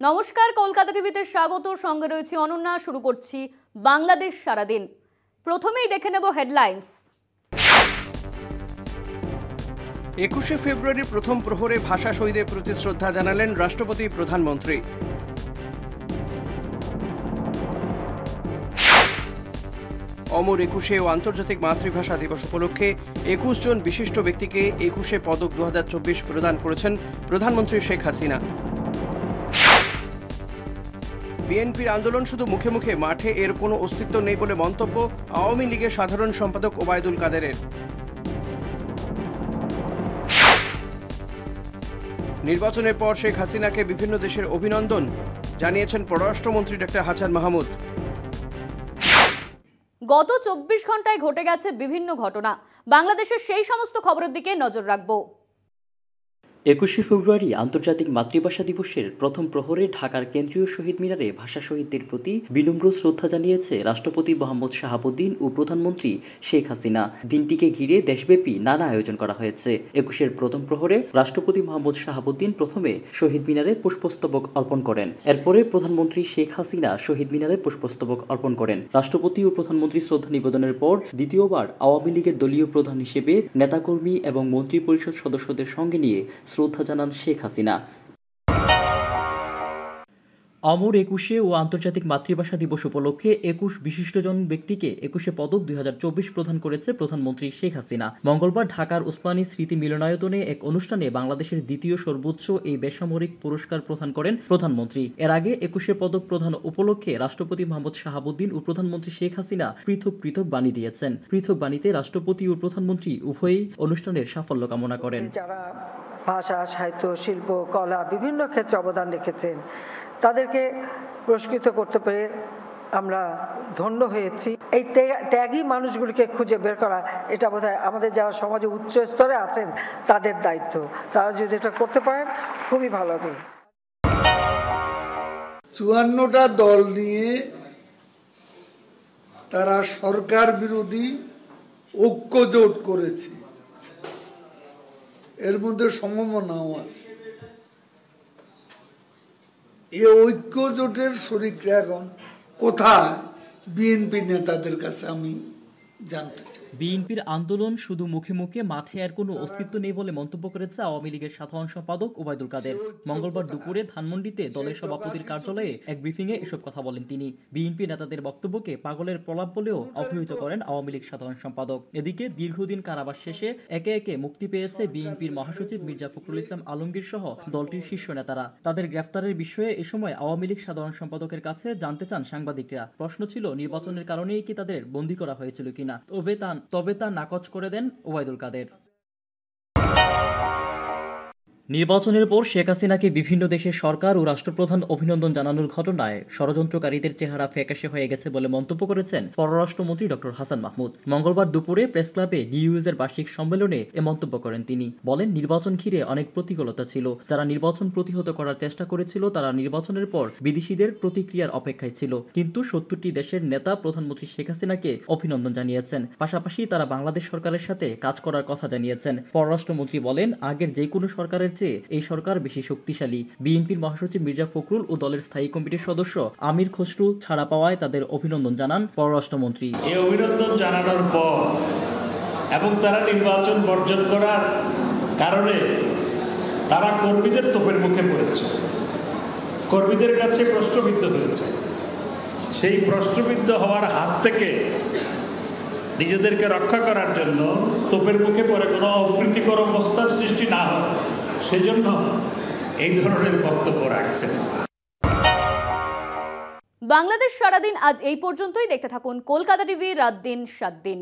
নমস্কার, কলকাতা টিভিতে স্বাগত। সঙ্গে রয়েছে অনন্যা। শুরু করছি বাংলাদেশ সারাদিন। প্রথমেই দেখে নেব হেডলাইন্স। 21শে ফেব্রুয়ারি প্রথম প্রহরে ভাষা শহীদের প্রতি শ্রদ্ধা জানালেন রাষ্ট্রপতি প্রধানমন্ত্রী। অমর 21শে ও আন্তর্জাতিক মাতৃভাষা দিবস উপলক্ষে 21 জন বিশিষ্ট ব্যক্তিকে 21শে পদক 2024 প্রদান করেছেন প্রধানমন্ত্রী শেখ হাসিনা। বিএনপির আন্দোলন শুধু মুখে মুখে, মাঠে এর কোনো অস্তিত্ব নেই বলে মন্তব্য আওয়ামী লীগের সাধারণ সম্পাদক ওবায়দুল কাদেরের। নির্বাচনের পর শেখ হাসিনাকে বিভিন্ন দেশের অভিনন্দন জানিয়েছেন পররাষ্ট্রমন্ত্রী ডক্টর হাসান মাহমুদ। গত 24 ঘন্টায় ঘটে গেছে বিভিন্ন ঘটনা। বাংলাদেশের সেই সমস্ত খবরের দিকে নজর রাখবো। 21শে ফেব্রুয়ারি আন্তর্জাতিক মাতৃভাষা দিবসের প্রথম প্রহরে ঢাকার কেন্দ্রীয় শহীদ মিনারে ভাষা শহীদদের প্রতি বিনম্র শ্রদ্ধা জানিয়েছে রাষ্ট্রপতি মোহাম্মদ শাহাবুদ্দিন ও প্রধানমন্ত্রী শেখ হাসিনা। দিনটিকে ঘিরে দেশব্যাপী নানা আয়োজন করা হয়েছে। 21শে প্রথম প্রহরে রাষ্ট্রপতি মোহাম্মদ শাহাবুদ্দিন প্রথমে শহীদ মিনারে পুষ্পস্তবক অর্পণ করেন। এরপরে প্রধানমন্ত্রী শেখ হাসিনা শহীদ মিনারে পুষ্পস্তবক অর্পণ করেন। রাষ্ট্রপতি ও প্রধানমন্ত্রী শ্রদ্ধা নিবেদনের পর দ্বিতীয়বার আওয়ামী লীগের দলীয় প্রধান হিসেবে নেতাকর্মী এবং মন্ত্রী পরিষদ সদস্যদের সঙ্গে নিয়ে শ্রদ্ধা জানান শেখ হাসিনা। অমর 21শে ও আন্তর্জাতিক মাতৃভাষা দিবস উপলক্ষে 21 বিশিষ্টজন ব্যক্তিকে 21শে পদক 2024 প্রদান করেছে প্রধানমন্ত্রী শেখ হাসিনা। মঙ্গলবার ঢাকার উসমানী স্মৃতি মিলনায়তনে এক অনুষ্ঠানে বাংলাদেশের দ্বিতীয় সর্বোচ্চ এই বেসামরিক পুরস্কার প্রদান করেন প্রধানমন্ত্রী। এর আগে 21শে পদক প্রদান উপলক্ষে রাষ্ট্রপতি মোহাম্মদ শাহাবুদ্দিন ও প্রধানমন্ত্রী শেখ হাসিনা পৃথক পৃথক বাণী দিয়েছেন। পৃথক বাণীতে রাষ্ট্রপতি ও প্রধানমন্ত্রী উভয়ই অনুষ্ঠানের সাফল্য কামনা করেন। যারা ভাষা, সাহিত্য, শিল্প, কলা বিভিন্ন ক্ষেত্রে অবদান রেখেছেন তাদেরকে পুরস্কৃত করতে পেরে আমরা ধন্য হয়েছি। এই ত্যাগী মানুষগুলিকে খুঁজে বের করা, এটা বোধহয় আমাদের যারা সমাজে উচ্চ স্তরে আছেন তাদের দায়িত্ব। তারা যদি এটা করতে পারেন খুবই ভালো হবে। 54টা দল নিয়ে তারা সরকার বিরোধী ঐক্য জোট করেছে, এর মধ্যে সম্ভাবনাও আছে। এই ঐক্য জোটের শরিকরা এখন কোথায়, বিএনপি নেতাদের কাছে আমি জানতে চাই। বিএনপির আন্দোলন শুধু মুখে মুখে, মাঠে এর কোনো অস্তিত্ব নেই বলে মন্তব্য করেছে আওয়ামী লীগের সাধারণ সম্পাদক ওবায়দুল কাদের। মঙ্গলবার দুপুরে ধানমন্ডিতে দলের সভাপতির কার্যালয়ে এক ব্রিফিংয়ে এসব কথা বলেন তিনি। বিএনপি নেতাদের বক্তব্যকে পাগলের প্রলাপ বলেও অভিহিত করেন আওয়ামী লীগ সাধারণ সম্পাদক। এদিকে দীর্ঘদিন কারাবাস শেষে একে একে মুক্তি পেয়েছে বিএনপির মহাসচিব মির্জা ফখরুল ইসলাম আলমগীর সহ দলটির শীর্ষ নেতারা। তাদের গ্রেফতারের বিষয়ে এ সময় আওয়ামী লীগ সাধারণ সম্পাদকের কাছে জানতে চান সাংবাদিকরা। প্রশ্ন ছিল, নির্বাচনের কারণেই কি তাদের বন্দী করা হয়েছিল কিনা। তবে তা নাকচ করে দেন ওবায়দুল কাদের। নির্বাচনের পর শেখ হাসিনাকে বিভিন্ন দেশের সরকার ও রাষ্ট্রপ্রধান অভিনন্দন জানানোর ঘটনায় ষড়যন্ত্রকারীদের চেহারা ফ্যাকাশে হয়ে গেছে বলে মন্তব্য করেছেন পররাষ্ট্রমন্ত্রী ডক্টর হাসান মাহমুদ। মঙ্গলবার দুপুরে প্রেস ক্লাবে ডিইউএর বার্ষিক সম্মেলনে এ মন্তব্য করেন তিনি। বলেন, নির্বাচন ঘিরে অনেক প্রতিকূলতা ছিল। যারা নির্বাচন প্রতিহত করার চেষ্টা করেছিল তারা নির্বাচনের পর বিদেশিদের প্রতিক্রিয়ার অপেক্ষায় ছিল। কিন্তু 70টি দেশের নেতা প্রধানমন্ত্রী শেখ হাসিনাকে অভিনন্দন জানিয়েছেন। পাশাপাশি তারা বাংলাদেশ সরকারের সাথে কাজ করার কথা জানিয়েছেন। পররাষ্ট্রমন্ত্রী বলেন, আগের যে কোনো সরকারের এই সরকার বেশি শক্তিশালী। বিএনপির মহাসচিব মির্জা ফখরুল ও দলের স্থায়ী কমিটির সদস্য আমির খসরু ছাড়া পাওয়ায় তাদের অভিনন্দন জানান পররাষ্ট্রমন্ত্রী। এই অভিনন্দন জানানোর পর এবং তারা নির্বাচন বর্জন করার কারণে তারা কর্মীদের তোপের মুখে পড়েছে, কর্মীদের কাছে প্রশ্নবিদ্ধ হয়েছে। সেই প্রশ্নবিদ্ধ হওয়ার হাত থেকে নিজেদেরকে রক্ষা করার জন্য তোপের মুখে পড়ে কোনো অপ্রীতিকর অবস্থার সৃষ্টি না হয় সেজন্য এই ধরনের বক্তব্য রাখছেন। বাংলাদেশ সারাদিন আজ এই পর্যন্তই। দেখতে থাকুন কলকাতা টিভি, রাত দিন 7 দিন।